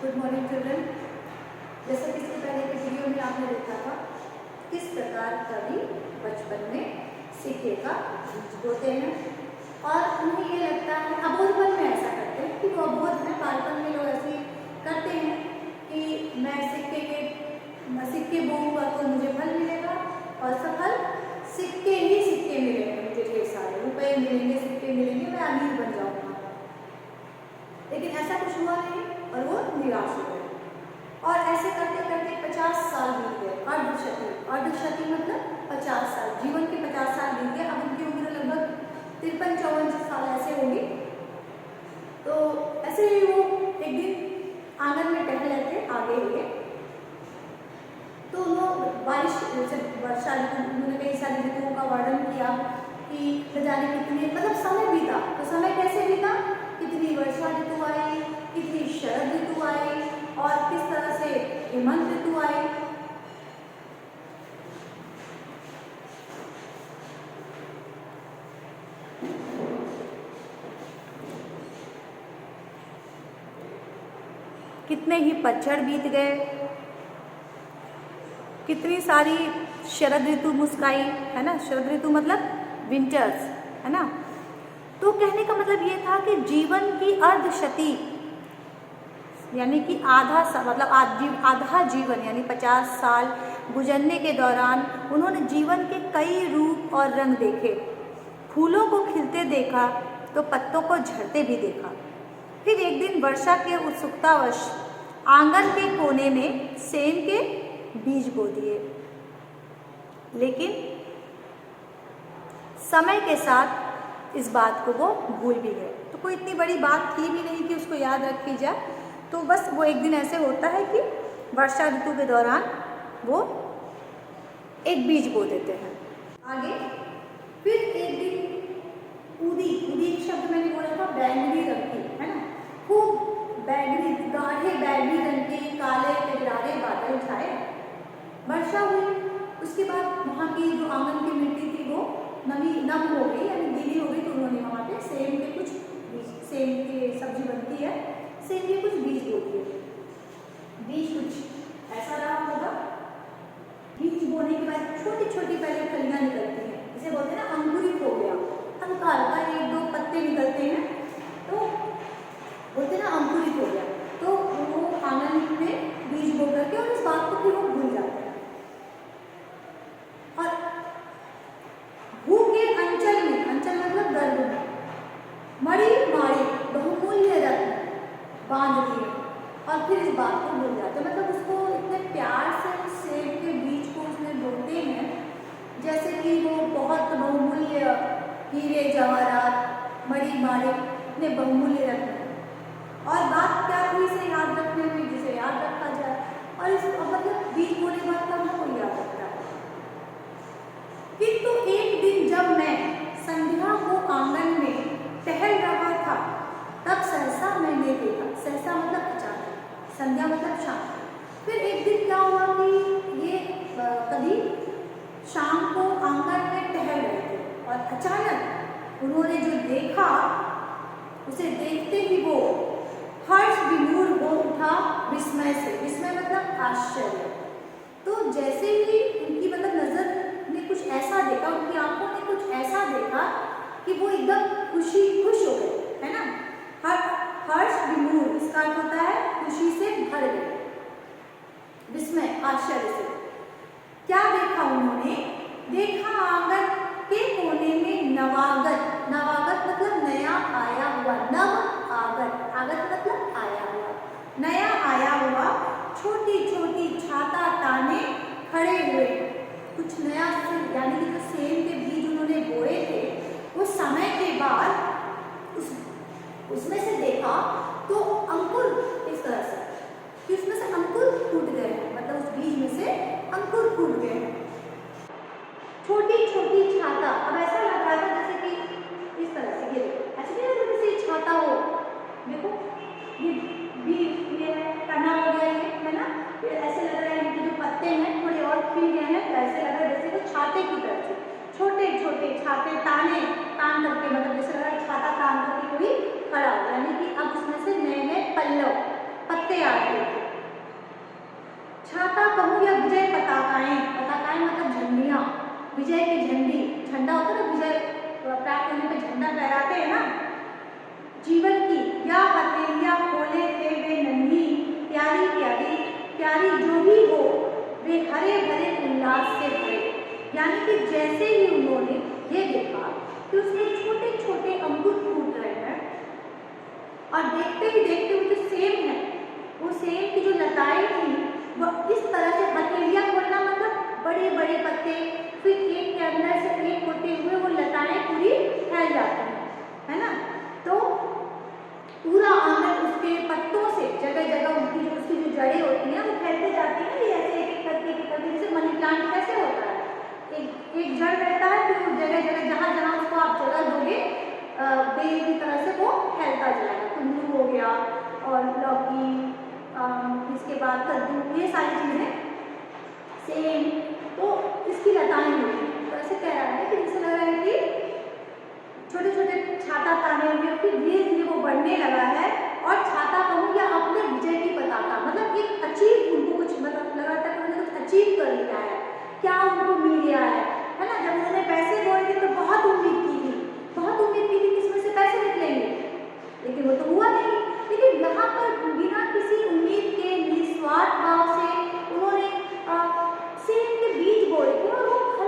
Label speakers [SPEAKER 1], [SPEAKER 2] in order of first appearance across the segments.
[SPEAKER 1] Good morning children. जैसे कि इसके पहले के वीडियो में आपने देखा था किस प्रकार कवि बचपन में सिक्के का बीज बोते हैं और उन्हें ये लगता है, अबोधपन में ऐसा करते हैं कि वो अबोध में, बालपन में लोग ऐसे करते हैं कि मैं सिक्के बोऊंगा तो मुझे फल मिलेगा और सफल सिक्के ही सिक्के मिलेंगे, मुझे ढेर सारे रुपए मिलेंगे, सिक्के मिलेंगे, मैं अमीर बन जाऊंगा। लेकिन ऐसा कुछ हुआ नहीं और वो निराश हो गए और ऐसे करते करते 50 साल बीत गए। अर्धशती मतलब 50 साल, जीवन के 50 साल बीत गए। अब उनकी उम्र लगभग 53-54 साल ऐसे होगी। तो ऐसे ही वो एक दिन आंगन में टहल रहे थे, आगे हुए तो उन्होंने बारिश वर्षा ऋतु, उन्होंने कई सारी ऋतुओं का वर्णन किया कि न जाने कितने मतलब समय बीता। तो समय कैसे बीता, कितनी वर्षा ऋतु आई, कितनी शरद ऋतु आई और किस तरह से हेमंत ऋतु आई। कितने ही पतझड़ बीत गए, कितनी सारी शरद ऋतु मुस्काई, है ना। शरद ऋतु मतलब विंटर्स, है ना। तो कहने का मतलब ये था कि जीवन की अर्धशती यानी कि आधा जीवन यानी 50 साल गुजरने के दौरान उन्होंने जीवन के कई रूप और रंग देखे। फूलों को खिलते देखा तो पत्तों को झड़ते भी देखा। फिर एक दिन वर्षा के उत्सुकतावश आंगन के कोने में सेम के बीज बो दिए। लेकिन समय के साथ इस बात को वो भूल भी गए। तो कोई इतनी बड़ी बात थी भी नहीं कि उसको याद रखी जाए। तो बस वो एक दिन ऐसे होता है कि वर्षा ऋतु के दौरान वो एक बीज बो देते हैं। आगे फिर एक दिन उदी शब्द मैंने बोला था बैंगनी रंग की, है ना। खूब बैंगनी, गाढ़े बैंगनी रंग के काले टिकरारे बादल छाए, वर्षा हुई। उसके बाद वहाँ की जो आंगन की मिट्टी थी वो नम हो गई यानी गीली हो गई। तो उन्होंने वहाँ पे सेम के कुछ बीज, सेम की सब्जी बनती है, सेम के कुछ बीज बो दिए। बीज कुछ ऐसा रहा होगा। बीज बोने के बाद छोटी छोटी पहले फलियां निकलती हैं, इसे बोलते हैं ना अंकुरित हो गया। हल्का हल्का 1-2 पत्ते निकलते हैं तो बोलते हैं ना अंकुरित हो गया। तो वो आंगन में बीज बो करके और इस बात को फिर वो भूल जाते हैं। और भू के अंचल में, अंचल मतलब गर्भ में, मणि माड़ी बहुमूल्य रत्न बांध दिए और फिर इस बात को भूल जाते हैं। मतलब उसको इतने प्यार से उस सेब के बीज को उसमें बोते हैं जैसे कि वो बहुत बहुमूल्य हीरे जवाहरात मणि माड़ी इतने बहुमूल्य रत्न। और बात क्या थी इसे याद रखने में, जिसे याद रखा जाए। और इस मतलब बीज बोने के बाद कब कोई याद रखता है। किंतु एक दिन जब मैं संध्या को आंगन में टहल रहा था तब सहसा मैंने देखा, सहसा मतलब अचानक, संध्या मतलब शाम। फिर एक दिन क्या हुआ कि ये कभी शाम को आंगन में टहल रहे थे और अचानक उन्होंने जो देखा उसे देखते ही वो हर्ष विमूढ़ हो उठा विस्मय से। विस्मय मतलब आश्चर्य। तो जैसे ही उनकी मतलब नजर ने कुछ ऐसा देखा, उनकी आंखों ने कुछ ऐसा देखा कि वो एकदम खुश हो गए, है ना। हर्ष विमूढ़ इसका अर्थ होता है खुशी से भर गए, विस्मय आश्चर्य से। क्या देखा उन्होंने, देखा आंगन के कोने में नवागत, नवागत मतलब नया आया हुआ, नव आगत, आगत मतलब आया हुआ, नया आया हुआ छोटी छोटी छाता ताने खड़े हुए। कुछ नया यानी कि जो सेम के बीज उन्होंने बोए थे वो समय के बाद उसमें से देखा तो अंकुर इस तरह से कि उसमें से अंकुर फूट गए हैं, मतलब उस बीज में से अंकुर फूट गए हैं। छोटी छोटी छाता, अब ऐसा लग रहा था जैसे कि इस तरह से, ये ऐसे नहीं लग रहा जैसे छाता हो। देखो ये बीज ये तना हो गया ये, है ना। फिर ऐसे लग रहा है इनके जो पत्ते हैं थोड़े और खिल गए हैं, तो ऐसे लग रहा है जैसे वो छाते की तरह से छोटे छोटे छाते ताने तान करके, मतलब जैसे लग रहा है छाता तान करके कोई खड़ा हो, यानी कि अब उसमें से नए नए पल्लव पत्ते आ रहे थे। छाता कहूँ या विजय पताकाएं, पताकाएं मतलब झंडियाँ, विजय की झंडी, झंडा होता है ना, विजय प्राप्त होने पे झंडा लहराते हैं ना, जीवन की या हथेलियाँ खोले थे वे नन्ही प्यारी प्यारी प्यारी जो भी हो वे हरे भरे उल्लास से भरे। यानी कि जैसे ही उन्होंने ये देखा कि उसमें छोटे छोटे अंकुर फूट रहे हैं और देखते ही देखते वो जो सेम है, वो सेम की जो लताएं थी वो इस तरह से हथेलियाँ खोलना मतलब बड़े बड़े पत्ते, फिर एक के अंदर से एक होते हुए वो लताएं पूरी फैल जाती हैं, है ना। तो पूरा आंगन उसके पत्तों से जगह जगह उसकी जो जड़ें होती हैं वो फैलते जाती हैं। ये ऐसे एक एक करके जैसे मनी प्लांट कैसे होता है, एक जड़ रहता है, फिर जगह जगह जहाँ जहाँ उसको आप जगह दोगे बेल की तरह से वो फैलता जाएगा। कुंदरू हो गया और लौकी, इसके बाद कद्दू, ये सारी चीज़ें सेम तो इसकी लताएं होती हैं। तो ऐसे कह रहा है कि जैसे लग रहा है कि छोटे छोटे छाता ताने हुए, फिर धीरे धीरे वो बढ़ने लगा है और छाता कहूँ या अपने विजय की पताका, मतलब एक अचीव उनको कुछ मतलब लगा था कि उन्होंने कुछ अचीव कर लिया है, क्या उनको मिल गया है ना। जब उन्होंने पैसे बोले थे तो बहुत उम्मीद की थी, बहुत उम्मीद की थी कि इसमें से पैसे निकलेंगे, लेकिन वो तो हुआ नहीं। लेकिन यहाँ पर बिना किसी उम्मीद के निस्वार्थ भाव से उन्होंने सेम के बीज बोए थे और वो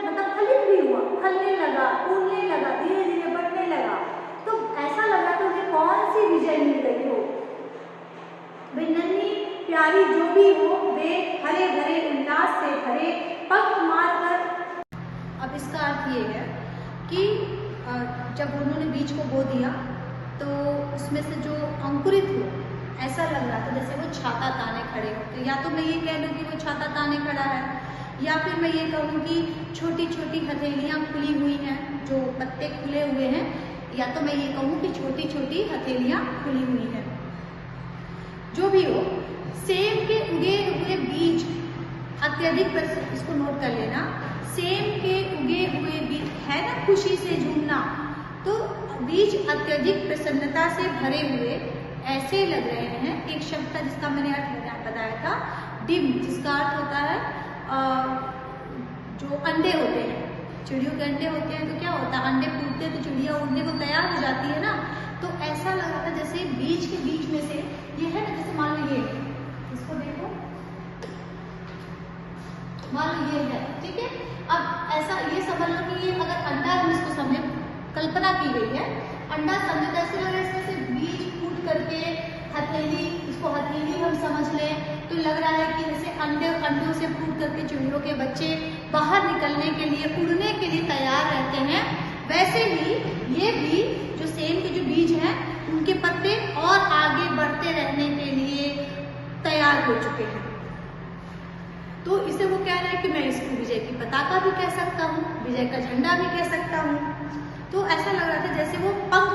[SPEAKER 1] मतलब फलित भी हुआ, फलने लगा, फूलने लगा, धीरे धीरे बढ़ने लगा। तो ऐसा लगा तो उन्हें कौन सी विजय मिल गई हो, वे नन्ही प्यारी जो भी हो वे हरे भरे उल्लास से भरे पंख मारकर। अब इसका अर्थ ये है कि जब उन्होंने बीज को बो दिया तो उसमें से जो अंकुरित हुआ, ऐसा लग रहा था जैसे वो छाता ताने खड़े होते। या तो मैं ये कह लूँ कि वो छाता ताने खड़ा है, या फिर मैं ये कहूँ कि छोटी छोटी हथेलियाँ खुली हुई हैं, जो पत्ते खुले हुए हैं, या तो मैं ये कहूँ कि छोटी छोटी हथेलियाँ खुली हुई हैं। जो भी हो, सेम के उगे हुए बीज अत्यधिक, इसको नोट कर लेना, सेम के उगे हुए बीज है ना खुशी से झूमना, तो बीज अत्यधिक प्रसन्नता से भरे हुए ऐसे लग रहे हैं। एक शब्द था जिसका मैंने अर्थ बताया था, डिम, जिसका अर्थ होता है जो अंडे होते हैं, चिड़ियों के अंडे होते हैं, तो क्या होता है, अंडे फूटते हैं तो चिड़िया उड़ने को तैयार हो जाती है ना। तो ऐसा लग रहा था जैसे बीज के बीच में से ये है ना, जैसे मान लो ये, इसको देखो, मान लो ये है, ठीक है। अब ऐसा ये समझ लो कि ये अगर अंडा, हम इसको समय कल्पना की गई है, अंडा समझ, ऐसे लग रहा है जैसे बीज फूट करके हथेली, इसको हथेली हम समझ लें तो लग रहा है कि जैसे अंडों से फूट करके चिड़ियों के बच्चे बाहर निकलने के लिए, उड़ने के लिए तैयार रहते हैं, वैसे ही ये भी जो सेम के जो बीज हैं उनके पत्ते और आगे बढ़ते रहने के लिए तैयार हो चुके हैं। तो इसे वो कह रहा है कि मैं इसको विजय की पताका भी कह सकता हूँ, विजय का झंडा भी कह सकता हूँ। तो ऐसा लग रहा था जैसे वो पंख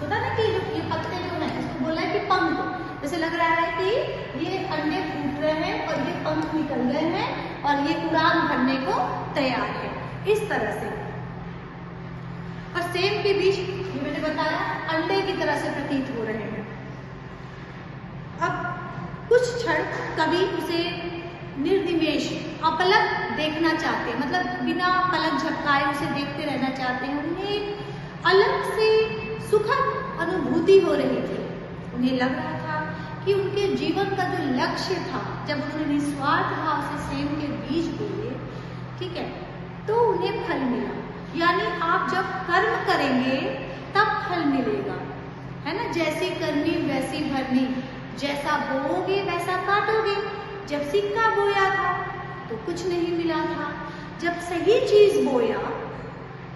[SPEAKER 1] होता ना, कि ये पत्ते जो है इसको बोला है कि पंख, जैसे लग रहा है कि ये अंडे फूट रहे हैं और ये पंख निकल गए हैं और ये उड़ान भरने को तैयार है, इस तरह से। और सेम के बीच ये मैंने बताया अंडे की तरह से प्रतीत हो रहे हैं। अब कुछ क्षण कवि उसे निर्निमेष अपलक देखना चाहते हैं, मतलब बिना पलक झपकाए उसे देखते रहना चाहते हैं। उन्हें एक अलग से सुखद अनुभूति हो रही थी। उन्हें लग रहा था कि उनके जीवन का जो लक्ष्य था, जब उन्होंने निस्वार्थ भाव से सेम के बीज बोए, ठीक है, तो उन्हें फल मिला। यानी आप जब कर्म करेंगे तब फल मिलेगा, है ना। जैसी करनी वैसी भरनी, जैसा बोओगे वैसा काटोगे। जब सिक्का बोया था तो कुछ नहीं मिला था, जब सही चीज बोया,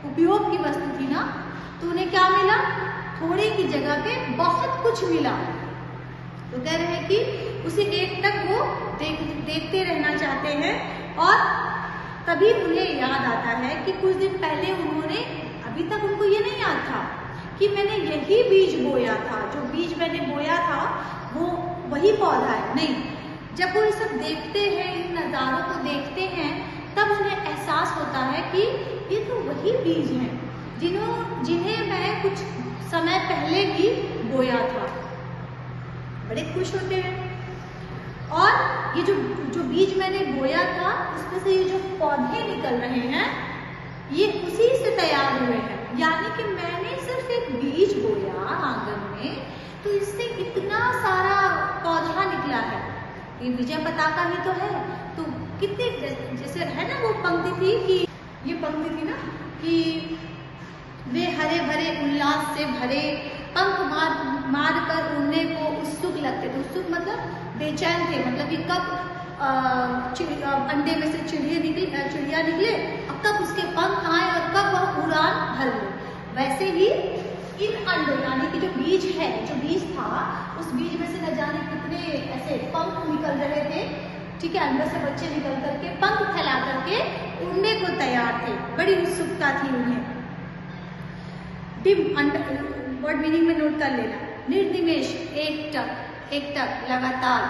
[SPEAKER 1] उपयोग की वस्तु थी ना, तो उन्हें क्या मिला, थोड़े की जगह पे बहुत कुछ मिला। तो कह रहे हैं कि उसे एक तक वो देखते रहना चाहते हैं। और तभी उन्हें याद आता है कि कुछ दिन पहले उन्होंने, अभी तक उनको ये नहीं याद था कि मैंने यही बीज बोया था, जो बीज मैंने बोया था वो वही पौधा है, नहीं। जब वो ये सब देखते हैं, इन नज़ारों को देखते हैं, तब उन्हें एहसास होता है कि ये तो वही बीज हैं जिन्हें मैं कुछ समय पहले भी बोया था। बड़े खुश होते हैं। और ये जो बीज मैंने बोया था उसमें से ये जो पौधे निकल रहे हैं ये उसी से तैयार हुए हैं। यानी कि मैंने सिर्फ एक बीज बोया आंगन में तो इससे इतना सारा पौधा निकला है। ये विजय पताका ही तो है। तो कितने जैसे है ना वो पंक्ति थी कि ये पंक्ति थी ना कि वे हरे भरे उल्लास से भरे पंख मार कर उड़ने को उत्सुक लगते थे। उत्सुक मतलब बेचैन थे, मतलब ये कब अंडे में से चिड़िया निकले और कब उसके पंख आए और कब वह उड़ान भर ले। वैसे ही इन अंडों यानी कि जो बीज है, जो बीज था उस बीज में से न जाने कितने ऐसे पंख निकल रहे थे। ठीक है, अंदर से बच्चे निकल करके पंख फैला करके उड़ने को तैयार थे। बड़ी उत्सुकता थी उन्हें। वर्ड मीनिंग में नोट कर लेना। निर्निमेष एक टक लगातार,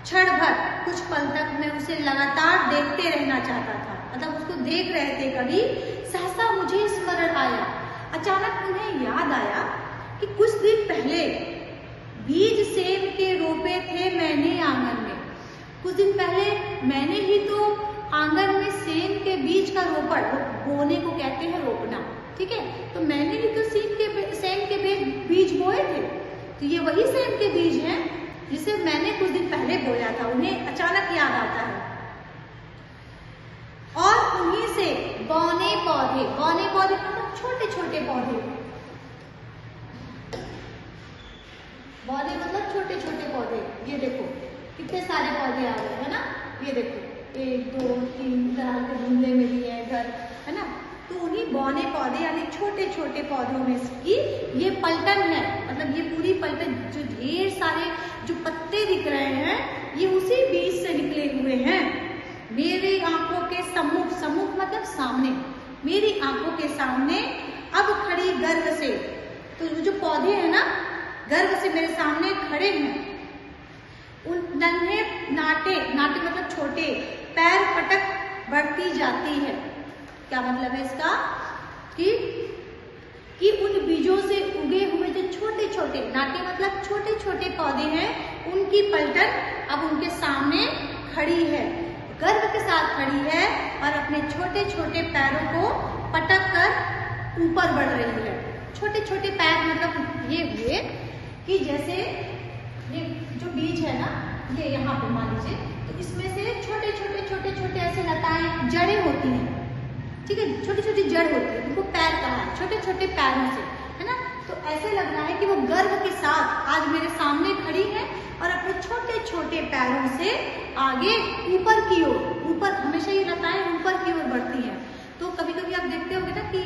[SPEAKER 1] क्षण भर कुछ पल तक मैं उसे लगातार देखते रहना चाहता था। मतलब उसको देख रहे थे। कभी सहसा मुझे स्मरण आया, अचानक उन्हें याद आया कि कुछ दिन पहले बीज सेब के रोपे थे मैंने आंगन में। कुछ दिन पहले मैंने ही तो आंगन में सेब के बीज का रोपण, बोने को कहते हैं रोपना। ठीक है, तो मैंने ही तो सेब के बीज बोए थे। तो ये वही सेब के बीज हैं जिसे मैंने कुछ दिन पहले बोया था। उन्हें अचानक याद आता है। और उन्हीं से बौने पौधे मतलब छोटे छोटे पौधे, बौने मतलब छोटे छोटे पौधे। ये देखो कितने सारे पौधे आ रहे हैं ना। ये देखो 1 2 3 तरह के गमले में भी है घर, है ना। तो उन्हीं बौने पौधे यानी छोटे छोटे पौधों में की ये पलटन है। मतलब ये पूरी पलटन जो ढेर सारे जो पत्ते दिख रहे हैं ये उसी बीज से निकले हुए हैं। मेरी आंखों के सम्मुख मतलब सामने, मेरी आंखों के सामने अब खड़ी गर्व से। तो जो पौधे हैं ना गर्व से मेरे सामने खड़े हैं। उन नन्हे नाटे मतलब छोटे पैर पटक बढ़ती जाती है। क्या मतलब है इसका कि उन बीजों से उगे हुए जो छोटे छोटे नाटे मतलब छोटे छोटे पौधे हैं उनकी पलटन अब उनके सामने खड़ी है, गर्व के साथ खड़ी है और अपने छोटे छोटे पैरों को पटक कर ऊपर बढ़ रही है। छोटे छोटे पैर मतलब ये हुए कि जैसे ये जो बीज है ना ये यहाँ पे मान लीजिए, तो इसमें से छोटे छोटे ऐसे लताएं जड़ें होती हैं। ठीक है, छोटी छोटी जड़ होती है, उनको पैर कहा है, छोटे छोटे पैरों से, है ना। तो ऐसे लग रहा है कि वो गर्व के साथ आज मेरे सामने खड़ी है और अपने छोटे छोटे पैरों से आगे ऊपर की ओर, ऊपर हमेशा ये लताएं ऊपर की ओर बढ़ती हैं। तो कभी कभी आप देखते होंगे ना कि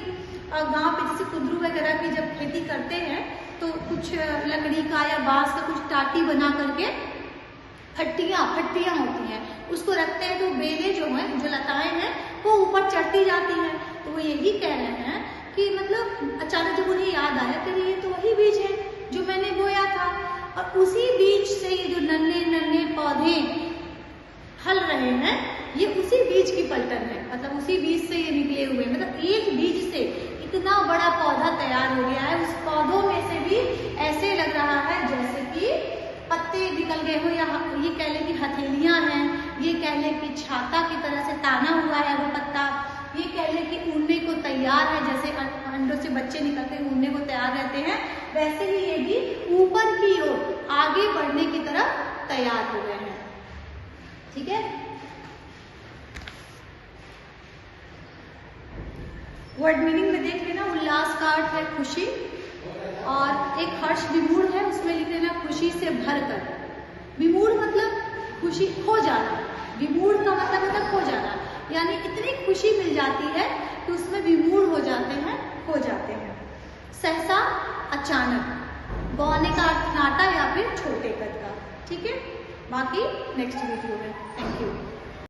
[SPEAKER 1] गांव पे जैसे कुंदरू वगैरह की जब खेती करते हैं तो कुछ लकड़ी का या बांस का कुछ टाटी बना करके फट्टियां होती हैं, उसको रखते हैं। तो बेलें जो हैं, जो लताएं हैं वो ऊपर चढ़ती जाती हैं। तो वो यही कह रहे हैं कि मतलब अचानक जब उन्हें याद आया कि ये तो वही बीज है जो मैंने बोया था और उसी बीज से ये जो नन्हे पौधे फल रहे हैं ये उसी बीज की पलटन है। मतलब उसी बीज से ये निकले हुए, मतलब एक बीज से इतना बड़ा पौधा तैयार हो गया है। उस पौधों में से भी ऐसे लग रहा है जैसे कि पत्ते निकल गए हो, या ये कह लें कि हथेलियां हैं, ये कह लें कि छाता की तरह से ताना हुआ है वो पत्ता, ये कह लें कि उड़ने को तैयार है। जैसे अंडों से बच्चे निकलते हैं उड़ने को तैयार रहते हैं, वैसे ही ये भी ऊपर की ओर आगे बढ़ने की तरफ तैयार हो गए हैं। ठीक है, वर्ड मीनिंग में देख लेना। उल्लास का अर्थ है खुशी और एक हर्ष विमूढ़ है, उसमें लिख लेना खुशी से भरकर। विमूढ़ मतलब खुशी खो जाना, विमूढ़ का मतलब होता है खो जाना, यानी इतनी खुशी मिल जाती है कि उसमें विमूढ़ हो जाते हैं, खो जाते हैं। सहसा अचानक, बौने का अर्थ नाटा या फिर छोटे कद का। ठीक है, बाकी नेक्स्ट वीडियो में। Thank you.